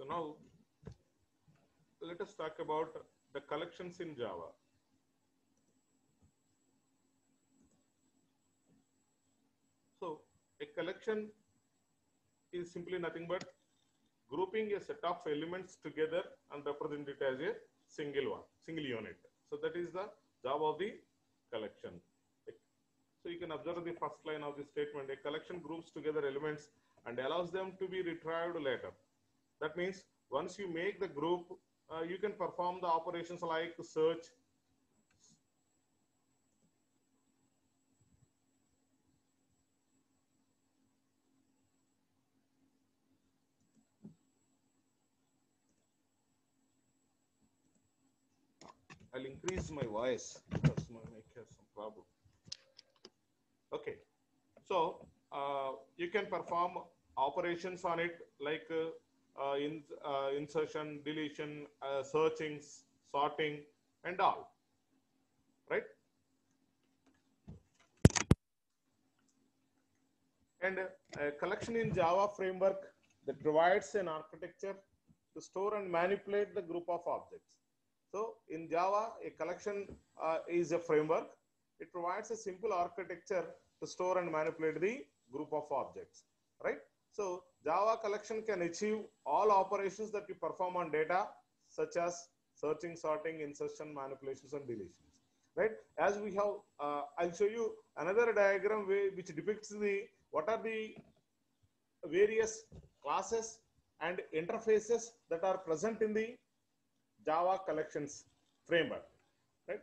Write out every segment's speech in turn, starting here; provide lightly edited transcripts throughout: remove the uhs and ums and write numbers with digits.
So now let us talk about the collections in Java. So a collection is simply nothing but grouping a set of elements together and represent it as a single unit. So that is the job of the collection. So you can observe the first line of the statement. A collection groups together elements and allows them to be retrieved later. That means once you make the group, you can perform the operations like search, I'll increase my voice because my mic has some problem. Okay, so you can perform operations on it like insertion, deletion, searching, sorting, and all, right? And a collection in Java framework that provides an architecture to store and manipulate the group of objects. So in Java, a collection is a framework. It provides a simple architecture to store and manipulate the group of objects, right? So Java collection can achieve all operations that you perform on data, such as searching, sorting, insertion, manipulations, and deletions, right? As we have, I'll show you another diagram which depicts the what are the various classes and interfaces that are present in the Java collections framework, right?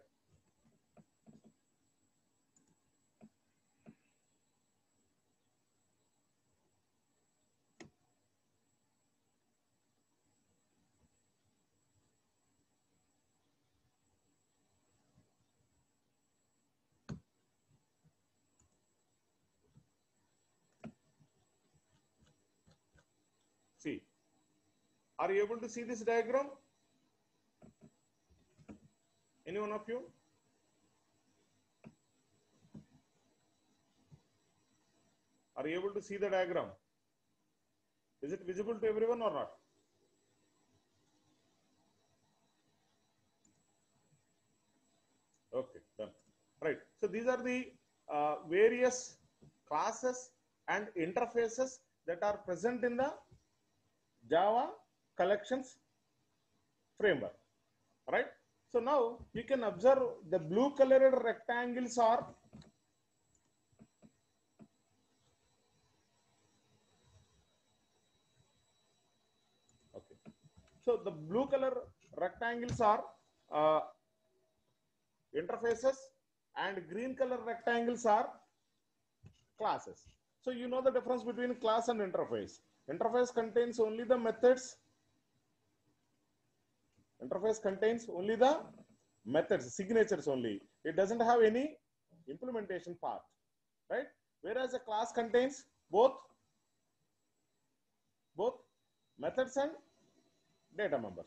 See, are you able to see this diagram? Any one of you? Are you able to see the diagram? Is it visible to everyone or not? Okay, done. Right. So these are the various classes and interfaces that are present in the Java collections framework, right? So now you can observe the blue colored rectangles are okay. So the blue color rectangles are interfaces and green color rectangles are classes. So you know the difference between class and interface. Interface contains only the methods. Interface contains only the methods, signatures only. It doesn't have any implementation part, right? Whereas a class contains both methods and data members,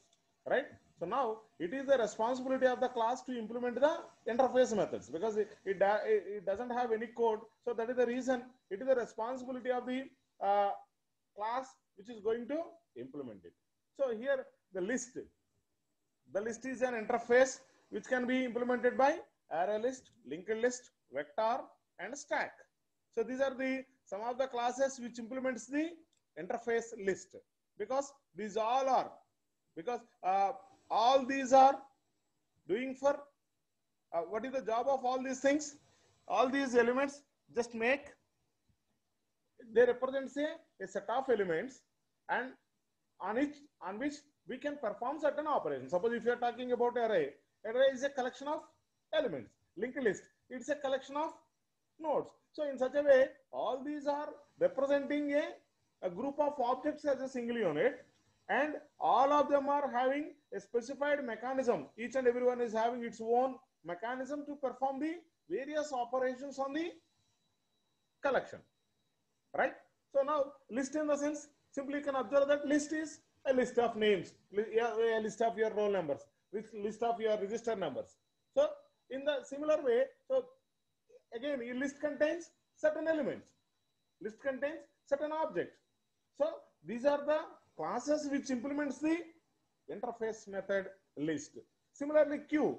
right? So now it is the responsibility of the class to implement the interface methods because it doesn't have any code. So that is the reason it is the responsibility of the class which is going to implement it. So here the list is an interface which can be implemented by array list, linked list, vector, and stack. So these are the some of the classes which implements the interface list because these all are all these are doing for what is the job of all these things? All these elements just make they represent a set of elements and on which we can perform certain operations. Suppose if you are talking about array is a collection of elements. Linked list, it's a collection of nodes. So in such a way, all these are representing a group of objects as a single unit, and all of them are having a specified mechanism. Each and every one is having its own mechanism to perform the various operations on the collection, right? So now list in the sense, simply you can observe that list is a list of names, a list of your roll numbers, list of your register numbers. So in the similar way, so again, your list contains certain elements, list contains certain objects. So these are the classes which implements the interface method list. Similarly, queue,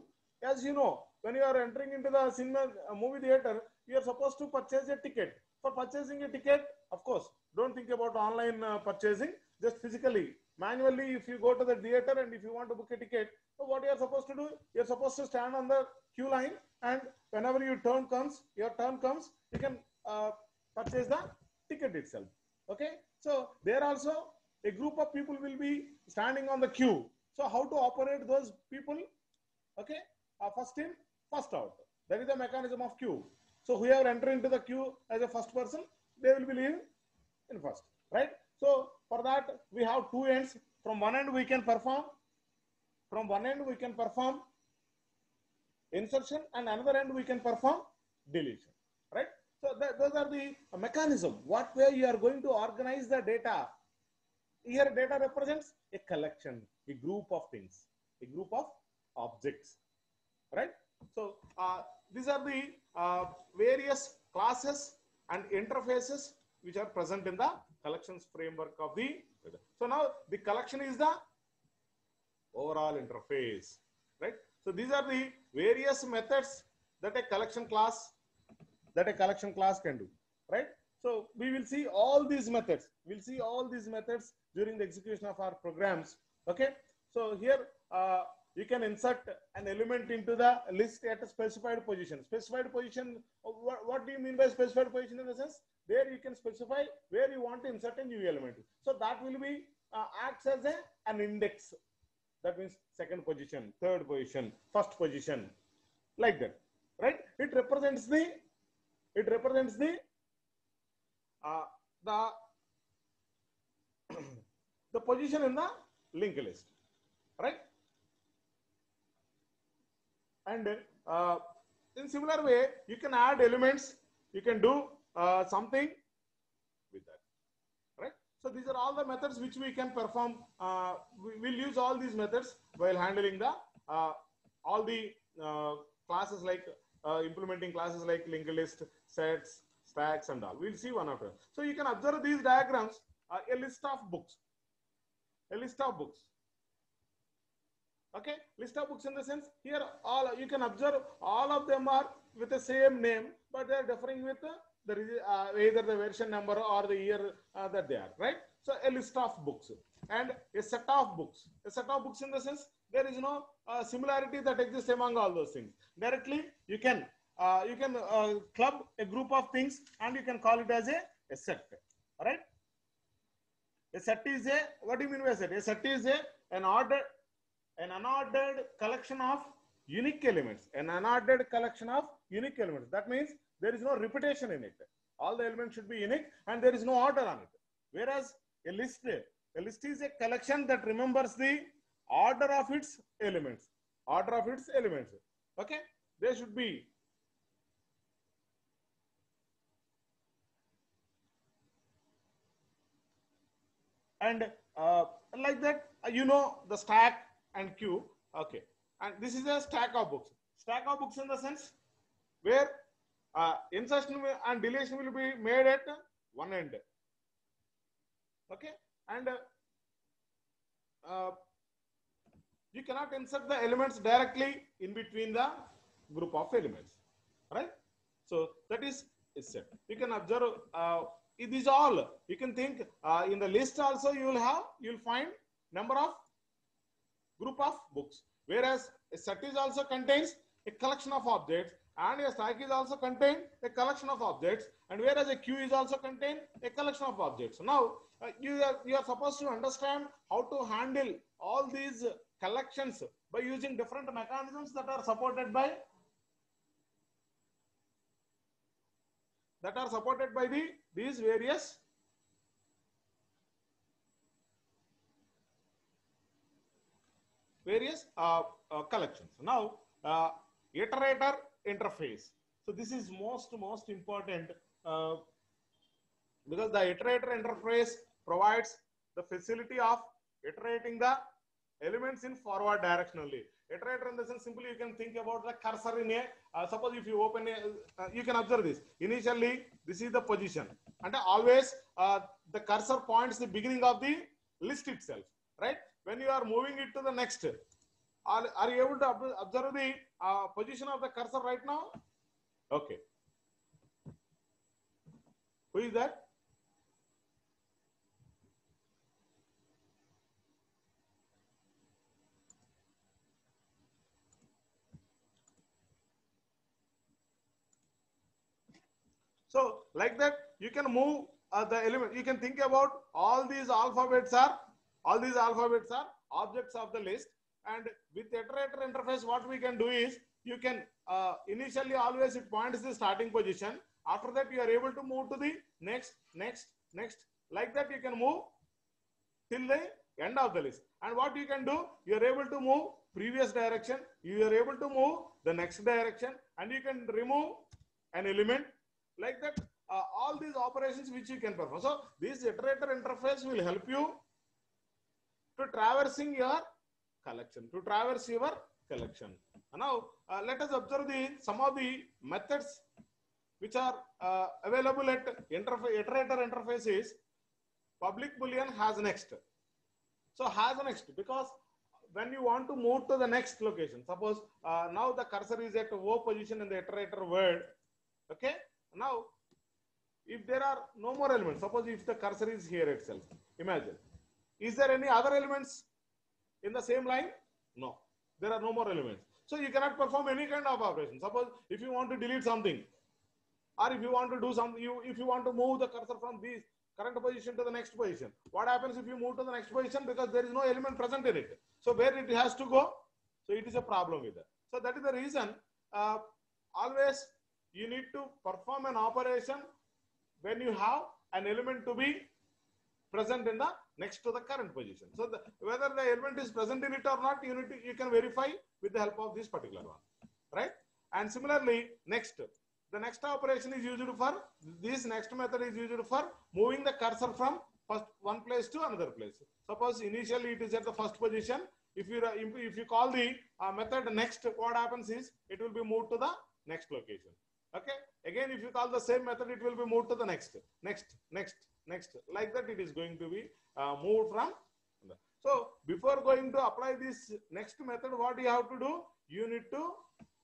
as you know, when you are entering into the cinema movie theater, you are supposed to purchase a ticket. For purchasing a ticket, of course, don't think about online purchasing, just physically, manually. If you go to the theater and if you want to book a ticket, so what you are supposed to do, you are supposed to stand on the queue line, and whenever your turn comes, you can purchase the ticket itself. Okay, so there also a group of people will be standing on the queue. So how to operate those people? Okay, first in, first out. That is the mechanism of queue. So whoever enter into the queue as a first person, they will be leaving in first, right? So for that we have two ends. From one end we can perform insertion, and another end we can perform deletion, right? So those are the mechanism. What way you are going to organize the data? Here data represents a collection, a group of things, a group of objects, right? So these are the various classes and interfaces which are present in the collections framework of the. So now the collection is the overall interface, right? So these are the various methods that a collection class can do, right? So we will see all these methods. We'll see all these methods during the execution of our programs. Okay. So here you can insert an element into the list at a specified position. Specified position. What do you mean by specified position? In the sense, there you can specify where you want to insert a new element. So that will be acts as an index. That means second position, third position, first position, like that, right? It represents the the position in the linked list, right? And in similar way, you can add elements. You can do something with that, right? So these are all the methods which we can perform. We will use all these methods while handling the all the classes, like implementing classes like linked list, sets, stacks, and all. We'll see one after. So you can observe these diagrams. A list of books. Okay, list of books in the sense, here all you can observe all of them are with the same name, but they are differing with either the version number or the year that they are, right? So a list of books and a set of books. A set of books in the sense, there is no similarity that exists among all those things. Directly you can club a group of things and you can call it as a set, right? A set is a, what do you mean by set? A set is an unordered collection of unique elements. An unordered collection of unique elements. That means there is no repetition in it. All the elements should be unique and there is no order on it. Whereas a list is a collection that remembers the order of its elements. Okay? They should be and like that, you know, the stack and queue. Okay, and this is a stack of books. Stack of books in the sense where insertion and deletion will be made at one end. Okay, and you cannot insert the elements directly in between the group of elements, right? So that is set. You can observe. It is all. You can think in the list also you'll find number of group of books. Whereas a set is also contains a collection of objects, and a stack is also contain a collection of objects, and whereas a queue is also contain a collection of objects. So now you are supposed to understand how to handle all these collections by using different mechanisms that are supported by these various collections. Now, iterator interface. So this is most important because the iterator interface provides the facility of iterating the elements in forward direction only. Iterator in the sense, simply you can think about the cursor in a, suppose if you open a, you can observe this. Initially, this is the position. And always the cursor points the beginning of the list itself, right? When you are moving it to the next, are you able to observe the position of the cursor right now? Okay. Who is that? So like that, you can move the element. You can think about all these alphabets are objects of the list. And with iterator interface, what we can do is you can initially always it points the starting position. After that, you are able to move to the next. Like that, you can move till the end of the list. And what you can do, you are able to move previous direction. You are able to move the next direction, and you can remove an element. Like that, all these operations which you can perform. So this iterator interface will help you to traversing your collection, Now, let us observe some of the methods which are available at iterator interfaces. Public boolean has next. So has next, because when you want to move to the next location, suppose now the cursor is at O position in the iterator word. Okay. Now, if there are no more elements, suppose if the cursor is here itself, imagine, is there any other elements in the same line? No, there are no more elements. So you cannot perform any kind of operation. Suppose if you want to delete something, or if you want to do something, if you want to move the cursor from this current position to the next position, what happens if you move to the next position? Because there is no element present in it. So where it has to go? So it is a problem with that. So that is the reason always you need to perform an operation when you have an element to be present in the next to the current position. So whether the element is present in it or not, you can verify with the help of this particular one, right? And similarly, the next operation is used for, this next method is used for moving the cursor from one place to another place. Suppose initially it is at the first position. If you call the method next, what happens is it will be moved to the next location. Okay. Again, if you call the same method, it will be moved to the next. Like that, it is going to be moved from. So before going to apply this next method, what you have to do? You need to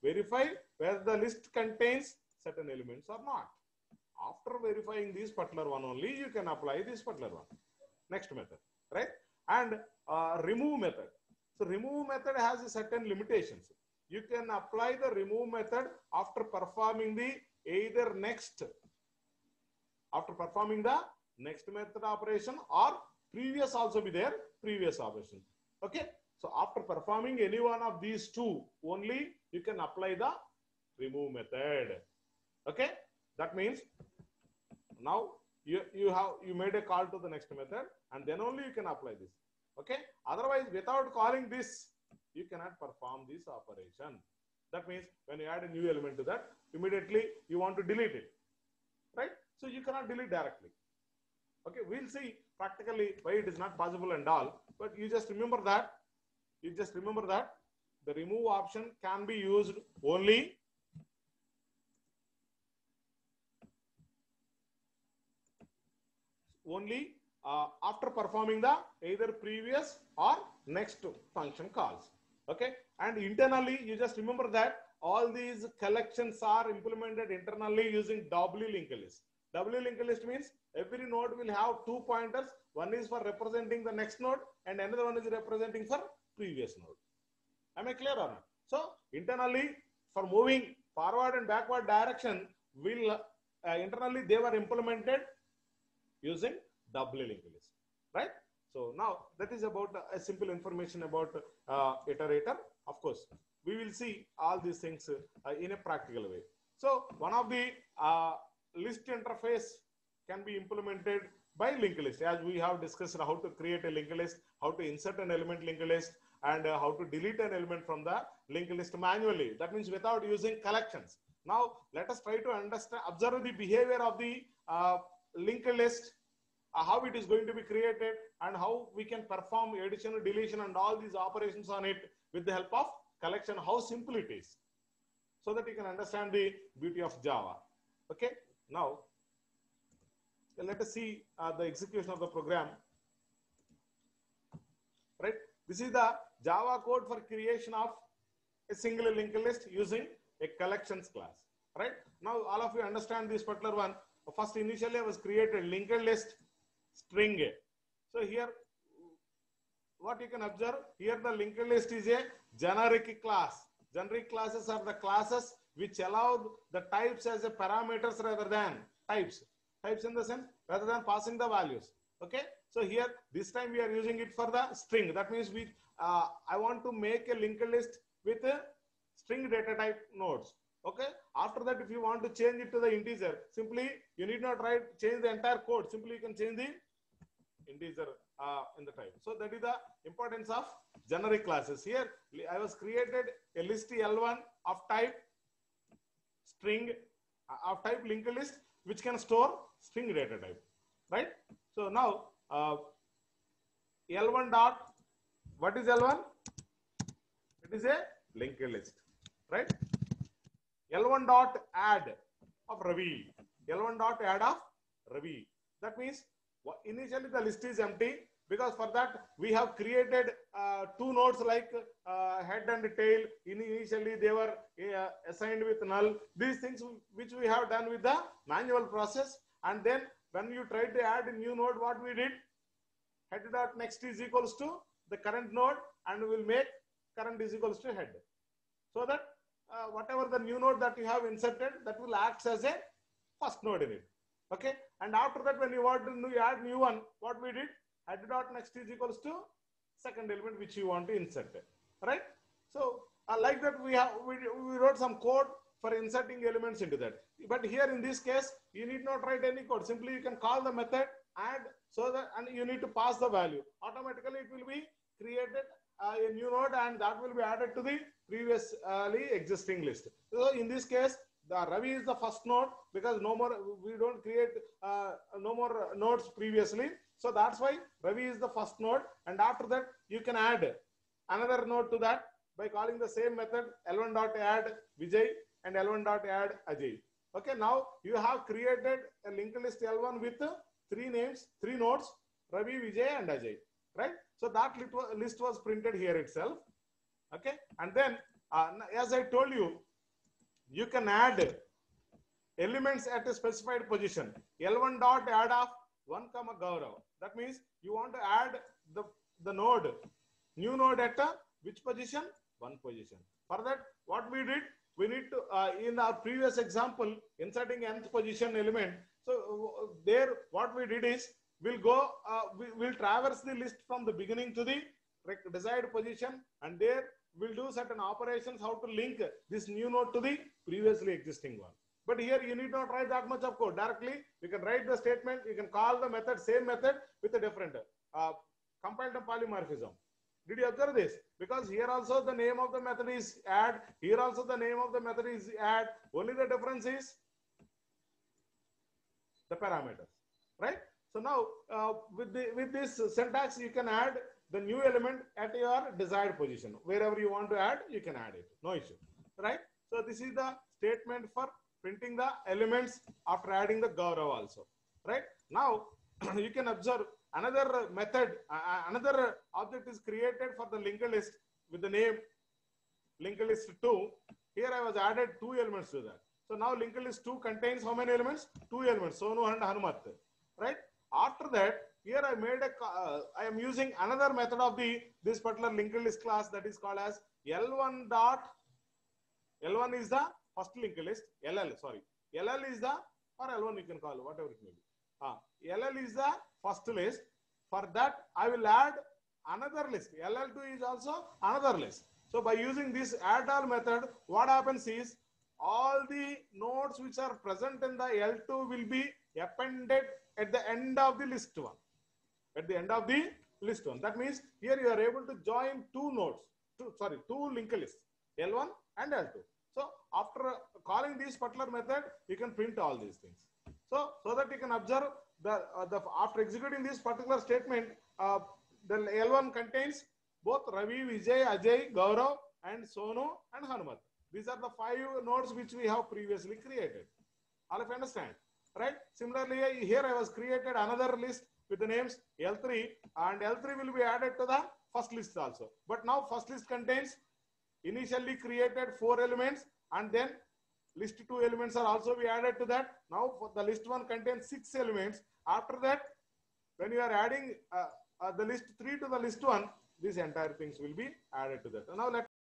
verify whether the list contains certain elements or not. After verifying this particular one only, you can apply this particular one. Next method, right? And remove method. So remove method has a certain limitations. You can apply the remove method after performing the next method operation, or previous also be there, previous operation. Okay. So after performing any one of these two only, you can apply the remove method. Okay. That means now you made a call to the next method, and then only you can apply this. Okay. Otherwise, without calling this, you cannot perform this operation. That means when you add a new element to that, immediately you want to delete it, right? So you cannot delete directly. Okay, we'll see practically why it is not possible and all, but you just remember that. The remove option can be used only after performing the either previous or next function calls. Okay, and internally you just remember that all these collections are implemented internally using doubly linked list. Doubly linked list means every node will have 2 pointers. One is for representing the next node, and another one is representing for previous node. Am I clear or not? So internally, for moving forward and backward direction, internally they were implemented using doubly linked list, right? So now that is about a simple information about iterator. Of course, we will see all these things in a practical way. So one of the list interface can be implemented by linked list, as we have discussed how to create a linked list, how to insert an element linked list, and how to delete an element from the linked list manually. That means without using collections. Now let us try to observe the behavior of the linked list, how it is going to be created, and how we can perform addition, deletion, and all these operations on it with the help of collection, how simple it is, so that you can understand the beauty of Java. Okay, now let us see the execution of the program. right? This is the Java code for creation of a single linked list using a collections class, right? Now all of you understand this particular one. First, initially I was created linked list string. So here, what you can observe here, the linked list is a generic class. Generic classes are the classes which allow the types as a parameters rather than types. Types in the sense rather than passing the values. Okay. So here this time we are using it for the string. That means we I want to make a linked list with a string data type nodes. Okay. After that, if you want to change it to the integer, simply you need not change the entire code. Simply you can change the integer in the type. So that is the importance of generic classes. Here I was created a list L1 of type string of type linked list which can store string data type, right? So now L1 dot, what is L1? It is a linked list, right? L1 dot add of Ravi. L1 dot add of Ravi. That means initially the list is empty, because for that we have created two nodes like head and tail. Initially they were assigned with null. These things which we have done with the manual process. And then when you try to add a new node, what we did, head dot next is equals to the current node, and we will make current is equals to head. So that whatever the new node that you have inserted, that will act as a first node in it. Okay. And after that, when you want to add new one, what we did, head dot next is equals to second element which you want to insert, right? So like that we wrote some code for inserting elements into that. But here in this case, you need not write any code. Simply you can call the method add, so that, and you need to pass the value. Automatically it will be created a new node, and that will be added to the previously existing list. So in this case, the Ravi is the first node, because no more, we don't create no more nodes previously. So that's why Ravi is the first node. And after that, you can add another node to that by calling the same method L1 dot add Vijay and L1 dot add Ajay. Okay, now you have created a linked list L1 with three names, three nodes, Ravi, Vijay and Ajay, right? So that list was printed here itself. Okay, and then as I told you, you can add elements at a specified position. L1 dot add of 1 comma Gaurav. That means you want to add the node, new node at which position? 1 position. For that, what we did, we need to, in our previous example, inserting nth position element. So there, what we did is, we'll go, we'll traverse the list from the beginning to the desired position, and there we'll do certain operations how to link this new node to the previously existing one. But here you need not write that much of code. Directly you can write the statement, you can call the method, same method with a different compiled polymorphism. Did you observe this? Because here also the name of the method is add, here also the name of the method is add, only the difference is the parameters, right? So now with this syntax, you can add the new element at your desired position. Wherever you want to add, you can add it. No issue, right? So this is the statement for printing the elements after adding the Gaurav also, right? Now you can observe another method, another object is created for the linked list with the name linked list 2. Here I was added 2 elements to that. So now linked list 2 contains how many elements? 2 elements, Sonu and Hanumat, right? After that, here I made I am using another method of this particular linked list class, that is called as L1 dot, L1 is the first linked list, LL is the, or L1 you can call it, whatever it may be. LL is the first list. For that, I will add another list. LL2 is also another list. So by using this add all method, what happens is, all the nodes which are present in the L2 will be appended at the end of the list one. At the end of the list one. That means here you are able to join two nodes, two linked lists, L1 and L2. So after calling this particular method, you can print all these things. So that you can observe after executing this particular statement, the L1 contains both Ravi, Vijay, Ajay, Gaurav, and Sonu and Hanumat. These are the 5 nodes which we have previously created. All of you understand, right? Similarly, here I was created another list with the names L3, and L3 will be added to the first list also. But now first list contains initially created 4 elements, and then list 2 elements are also be added to that. Now for the list 1 contains 6 elements. After that, when you are adding the list 3 to the list 1, these entire things will be added to that. Now let